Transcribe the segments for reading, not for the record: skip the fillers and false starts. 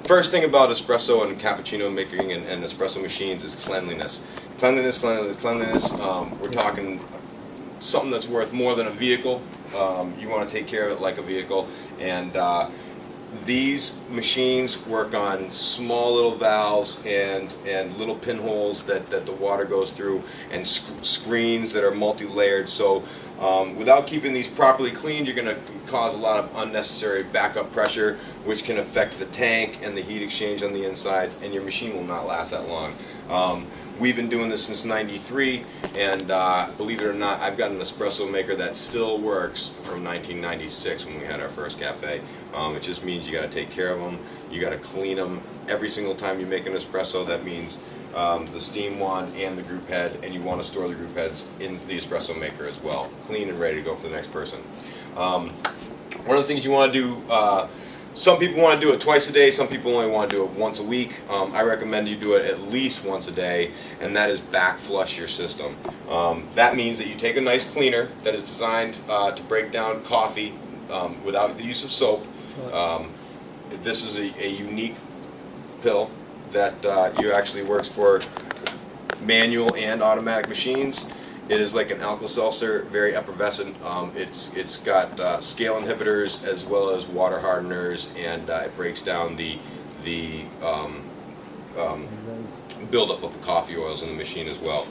first thing about espresso and cappuccino making and espresso machines is cleanliness. Cleanliness, cleanliness, cleanliness. We're talking something that's worth more than a vehicle. You want to take care of it like a vehicle, and these machines work on small little valves and little pinholes that the water goes through, and screens that are multi-layered. So without keeping these properly cleaned, you're going to cause a lot of unnecessary backup pressure, which can affect the tank and the heat exchange on the insides, and your machine will not last that long. We've been doing this since '93, and believe it or not, I've got an espresso maker that still works from 1996 when we had our first cafe. It just means you got to take care of them. You got to clean them every single time you make an espresso. That means the steam one and the group head, and you want to store the group heads in the espresso maker as well, clean and ready to go for the next person. One of the things you want to do, some people want to do it twice a day, some people only want to do it once a week. I recommend you do it at least once a day, and that is back flush your system. That means that you take a nice cleaner that is designed to break down coffee without the use of soap. This is a unique pill that actually works for manual and automatic machines. It is like an Alka-Seltzer, very effervescent. It's got scale inhibitors as well as water hardeners, and it breaks down the buildup of the coffee oils in the machine as well.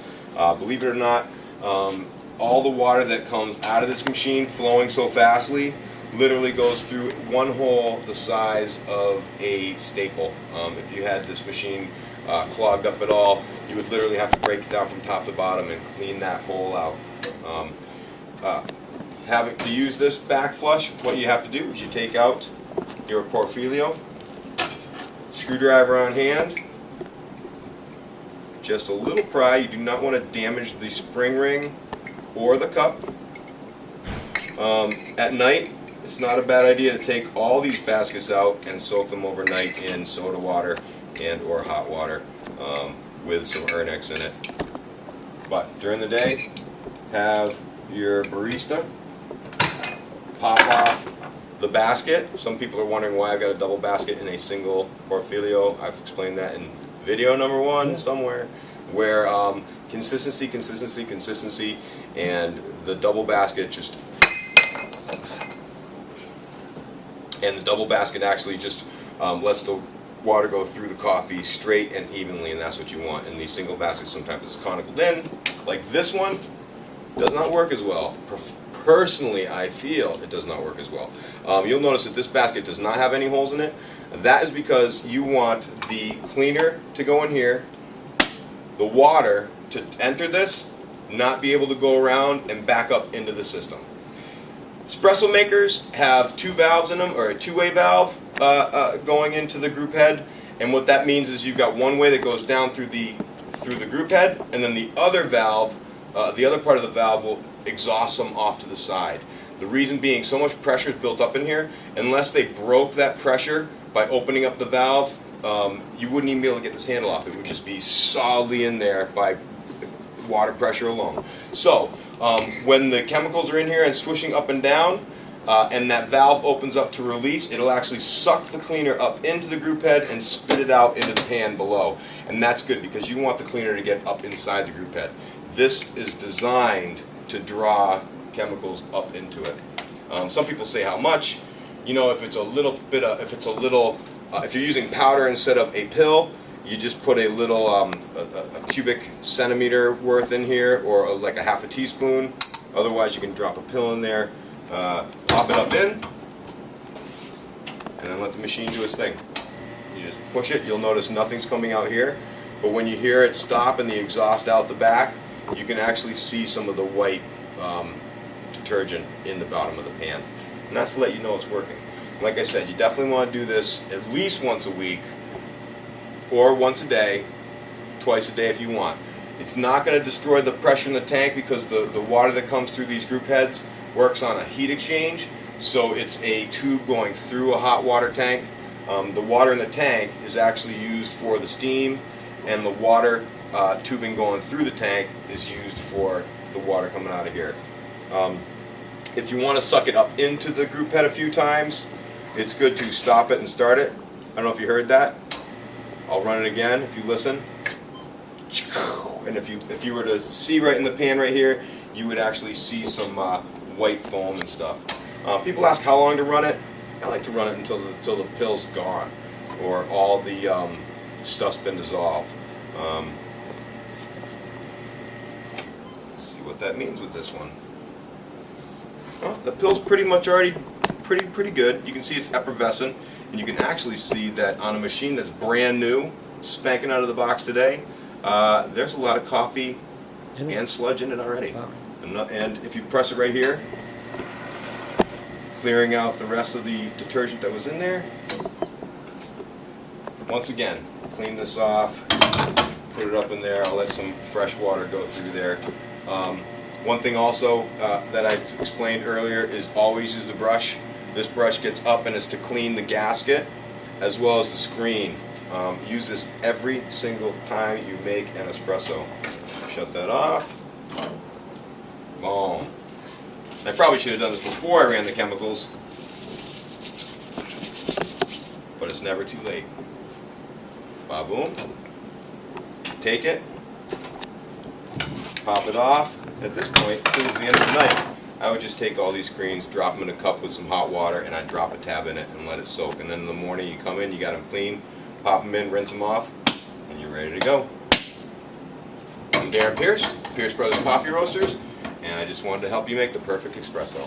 Believe it or not, all the water that comes out of this machine flowing so fastly literally goes through one hole the size of a staple. If you had this machine clogged up at all, you would literally have to break it down from top to bottom and clean that hole out. To use this back flush, what you have to do is you take out your portfolio, screwdriver on hand, just a little pry. You do not want to damage the spring ring or the cup. At night, it's not a bad idea to take all these baskets out and soak them overnight in soda water and or hot water with some Ernex in it. But during the day, have your barista pop off the basket. Some people are wondering why I've got a double basket in a single portfolio. I've explained that in video number 1 somewhere, where consistency, consistency, consistency, and the double basket just actually just lets the water go through the coffee straight and evenly, and that's what you want. And these single baskets, sometimes it's conicaled in, like this one, does not work as well. Personally, I feel it does not work as well. You'll notice that this basket does not have any holes in it. That is because you want the cleaner to go in here, the water to enter this, not be able to go around and back up into the system. Espresso makers have 2 valves in them, or a 2-way valve going into the group head, and what that means is you've got one way that goes down through the group head, and then the other valve, the other part of the valve will exhaust them off to the side. The reason being, so much pressure is built up in here, unless they broke that pressure by opening up the valve, you wouldn't even be able to get this handle off. It would just be solidly in there by water pressure alone. So when the chemicals are in here and swishing up and down, and that valve opens up to release, it'll actually suck the cleaner up into the group head and spit it out into the pan below. And that's good because you want the cleaner to get up inside the group head. This is designed to draw chemicals up into it. Some people say how much. You know, if it's a little bit of, if you're using powder instead of a pill, you just put a little a cubic centimeter worth in here, or like a half a teaspoon. Otherwise, you can drop a pill in there, pop it up in, and then let the machine do its thing. You just push it. You'll notice nothing's coming out here, but when you hear it stop and the exhaust out the back, you can actually see some of the white detergent in the bottom of the pan, and that's to let you know it's working. Like I said, you definitely want to do this at least once a week, or once a day, twice a day if you want. It's not going to destroy the pressure in the tank because the water that comes through these group heads works on a heat exchange, so it's a tube going through a hot water tank. The water in the tank is actually used for the steam, and the water tubing going through the tank is used for the water coming out of here. If you want to suck it up into the group head a few times, it's good to stop it and start it, don't know if you heard that. I'll run it again if you listen. And if you were to see right in the pan right here, you would actually see some white foam and stuff. People ask how long to run it. I like to run it until the pill's gone, or all the stuff's been dissolved. Let's see what that means with this one. Well, the pill's pretty much already pretty good. You can see it's effervescent, and you can actually see that on a machine that's brand new, spanking out of the box today, there's a lot of coffee and sludge in it already. Wow. And if you press it right here, clearing out the rest of the detergent that was in there. Once again, clean this off, put it up in there. I'll let some fresh water go through there. One thing also that I explained earlier is always use the brush. This brush gets up and is to clean the gasket as well as the screen. Use this every single time you make an espresso. Shut that off. Boom. I probably should have done this before I ran the chemicals, but it's never too late. Ba-boom. Take it, pop it off. At this point, towards the end of the night, I would just take all these screens, drop them in a cup with some hot water, and I'd drop a tab in it and let it soak. And then in the morning you come in, you got them clean, pop them in, rinse them off, and you're ready to go. I'm Darren Pierce, Pierce Brothers Coffee Roasters, and I just wanted to help you make the perfect espresso.